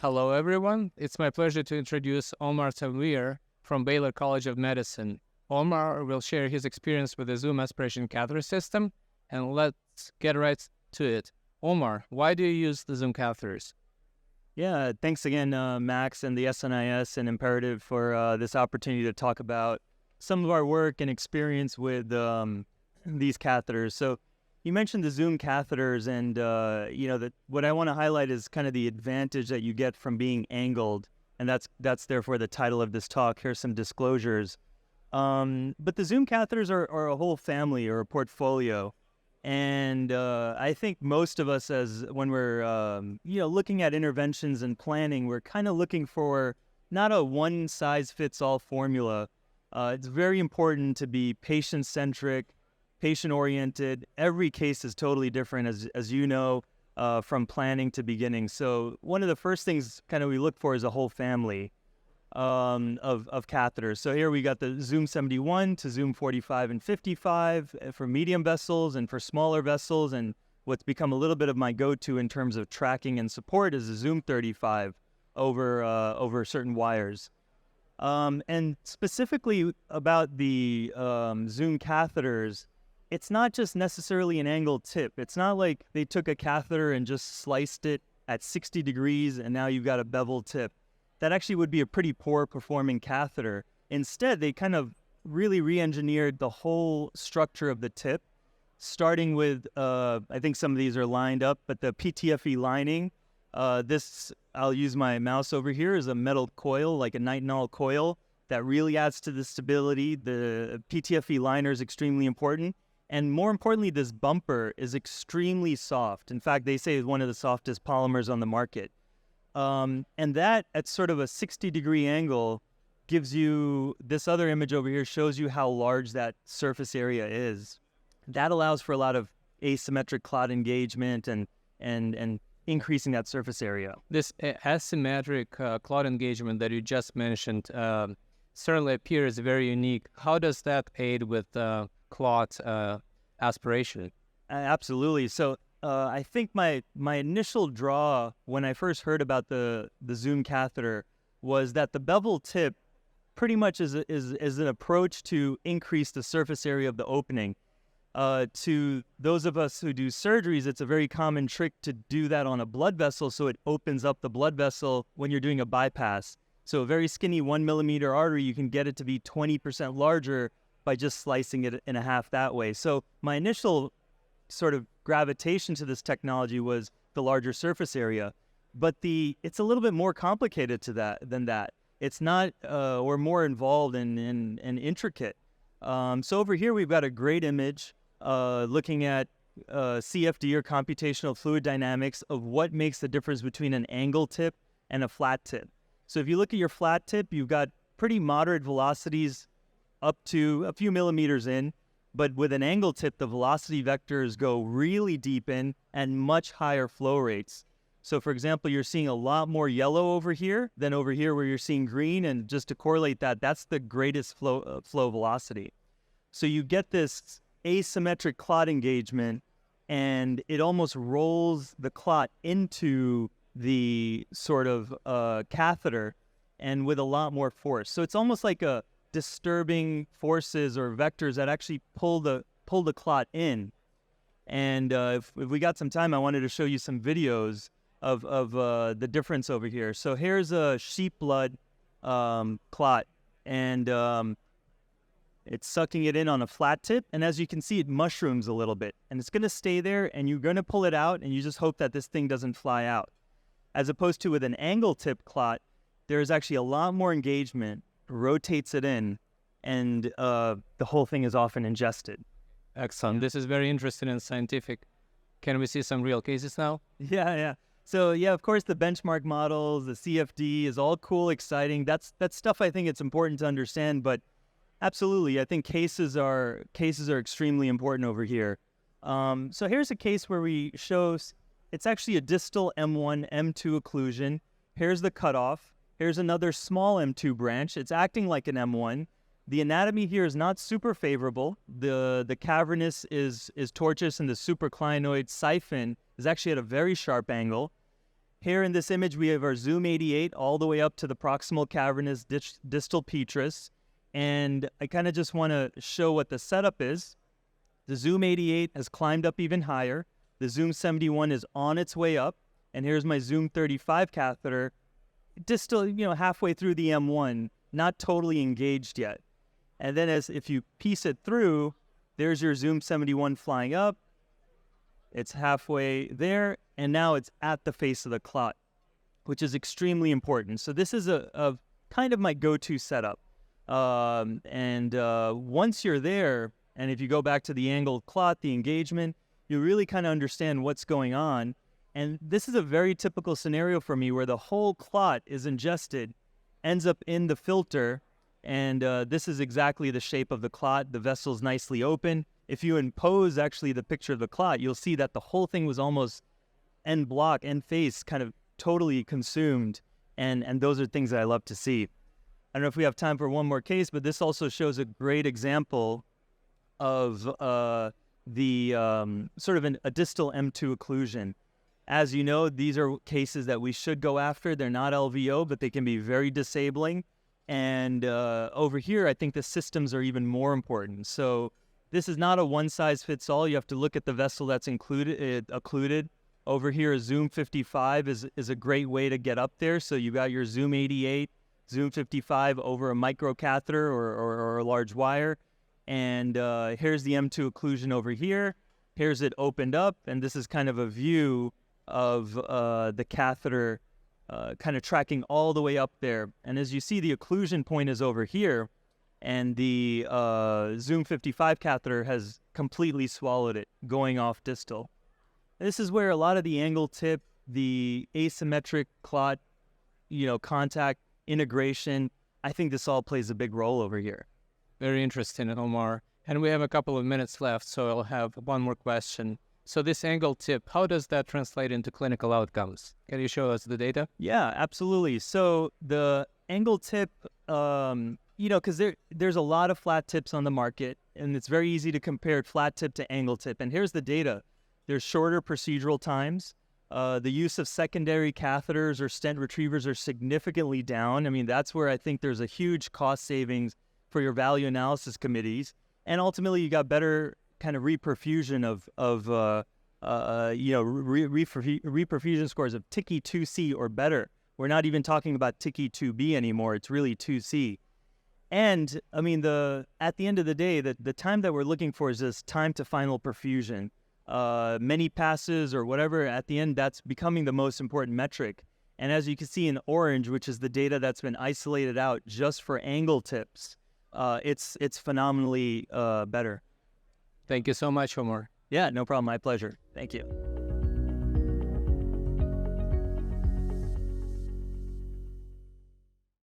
Hello, everyone. It's my pleasure to introduce Omar Tanvir from Baylor College of Medicine. Omar will share his experience with the Zoom aspiration catheter system, and let's get right to it. Omar, why do you use the Zoom catheters? Yeah, thanks again, Max and the SNIS and Imperative for this opportunity to talk about some of our work and experience with these catheters. So you mentioned the Zoom catheters, and what I want to highlight is kind of the advantage that you get from being angled, and that's therefore the title of this talk. Here's some disclosures. But the Zoom catheters are a whole family or a portfolio. And I think most of us, when we're looking at interventions and planning, we're kind of looking for not a one-size-fits-all formula. It's very important to be patient-centric, patient-oriented. Every case is totally different, as you know, from planning to beginning. So one of the first things kind of we look for is a whole family of catheters. So here we got the Zoom 71 to Zoom 45 and 55 for medium vessels and for smaller vessels. And what's become a little bit of my go-to in terms of tracking and support is the Zoom 35 over certain wires. And specifically about the Zoom catheters, it's not just necessarily an angled tip. It's not like they took a catheter and just sliced it at 60 degrees and now you've got a beveled tip. That actually would be a pretty poor performing catheter. Instead, they kind of really re-engineered the whole structure of the tip, starting with, I think some of these are lined up, but the PTFE lining, this, I'll use my mouse over here, is a metal coil, like a nitinol coil, that really adds to the stability. The PTFE liner is extremely important. And more importantly, this bumper is extremely soft. In fact, they say it's one of the softest polymers on the market. And that at sort of a 60-degree angle gives you, this other image over here shows you how large that surface area is. That allows for a lot of asymmetric clot engagement and increasing that surface area. This asymmetric clot engagement that you just mentioned certainly appears very unique. How does that aid with clot aspiration? Absolutely. So I think my initial draw when I first heard about the Zoom catheter was that the bevel tip pretty much is an approach to increase the surface area of the opening. To those of us who do surgeries, it's a very common trick to do that on a blood vessel so it opens up the blood vessel when you're doing a bypass. So a very skinny 1 millimeter artery, you can get it to be 20% larger by just slicing it in half that way. So my initial sort of gravitation to this technology was the larger surface area, but it's a little bit more complicated than that. It's not or more involved and intricate. So over here we've got a great image looking at CFD or computational fluid dynamics of what makes the difference between an angle tip and a flat tip. So if you look at your flat tip, you've got pretty moderate velocities up to a few millimeters in. But with an angle tip, the velocity vectors go really deep in and much higher flow rates. So for example, you're seeing a lot more yellow over here than over here where you're seeing green. And just to correlate that, that's the greatest flow velocity. So you get this asymmetric clot engagement and it almost rolls the clot into the sort of catheter and with a lot more force. So it's almost like a disturbing forces or vectors that actually pull the clot in. And if we got some time, I wanted to show you some videos of the difference over here. So here's a sheep blood clot, and it's sucking it in on a flat tip. And as you can see, it mushrooms a little bit. And it's going to stay there, and you're going to pull it out, and you just hope that this thing doesn't fly out. As opposed to with an angle tip clot, there's actually a lot more engagement, rotates it in, and the whole thing is often ingested. Excellent. This is very interesting and scientific. Can we see some real cases now? Yeah. So yeah, of course, the benchmark models, the CFD is all cool, exciting. That's stuff I think it's important to understand. But absolutely, I think cases are extremely important over here. So here's a case where we show it's actually a distal M1, M2 occlusion. Here's the cutoff. Here's another small M2 branch. It's acting like an M1. The anatomy here is not super favorable. The cavernous is tortuous, and the supraclinoid siphon is actually at a very sharp angle. Here in this image, we have our Zoom 88 all the way up to the proximal cavernous distal petrous. And I kind of just want to show what the setup is. The Zoom 88 has climbed up even higher. The Zoom 71 is on its way up. And here's my Zoom 35 catheter, distal, halfway through the M1, not totally engaged yet. And then if you piece it through, there's your Zoom 71 flying up. It's halfway there, and now it's at the face of the clot, which is extremely important. So this is a kind of my go-to setup. Once you're there, and if you go back to the angled clot, the engagement, you really kind of understand what's going on. And this is a very typical scenario for me where the whole clot is ingested, ends up in the filter, and this is exactly the shape of the clot. The vessel's nicely open. If you impose actually the picture of the clot, you'll see that the whole thing was almost end block, end face, kind of totally consumed. And those are things that I love to see. I don't know if we have time for one more case, but this also shows a great example of the sort of a distal M2 occlusion. As you know, these are cases that we should go after. They're not LVO, but they can be very disabling. And over here, I think the systems are even more important. So this is not a one-size-fits-all. You have to look at the vessel that's occluded. Over here, Zoom 55 is a great way to get up there. So you got your Zoom 88, Zoom 55 over a microcatheter or a large wire. And here's the M2 occlusion over here. Here's it opened up. And this is kind of a view of the catheter kind of tracking all the way up there. And as you see, the occlusion point is over here. And the Zoom 55 catheter has completely swallowed it, going off distal. This is where a lot of the angle tip, the asymmetric clot, contact, integration, I think this all plays a big role over here. Very interesting, Omar. And we have a couple of minutes left, so I'll have one more question. So this angle tip, how does that translate into clinical outcomes? Can you show us the data? Yeah, absolutely. So the angle tip, because there's a lot of flat tips on the market, and it's very easy to compare flat tip to angle tip. And here's the data. There's shorter procedural times. The use of secondary catheters or stent retrievers are significantly down. I mean, that's where I think there's a huge cost savings for your value analysis committees. And ultimately, you got better kind of reperfusion of reperfusion scores of TICI 2C or better. We're not even talking about TICI 2B anymore. It's really 2C. And I mean, at the end of the day, the time that we're looking for is this time to final perfusion. Many passes or whatever, at the end, that's becoming the most important metric. And as you can see in orange, which is the data that's been isolated out just for angle tips, it's phenomenally better. Thank you so much, Omar. Yeah, no problem. My pleasure. Thank you.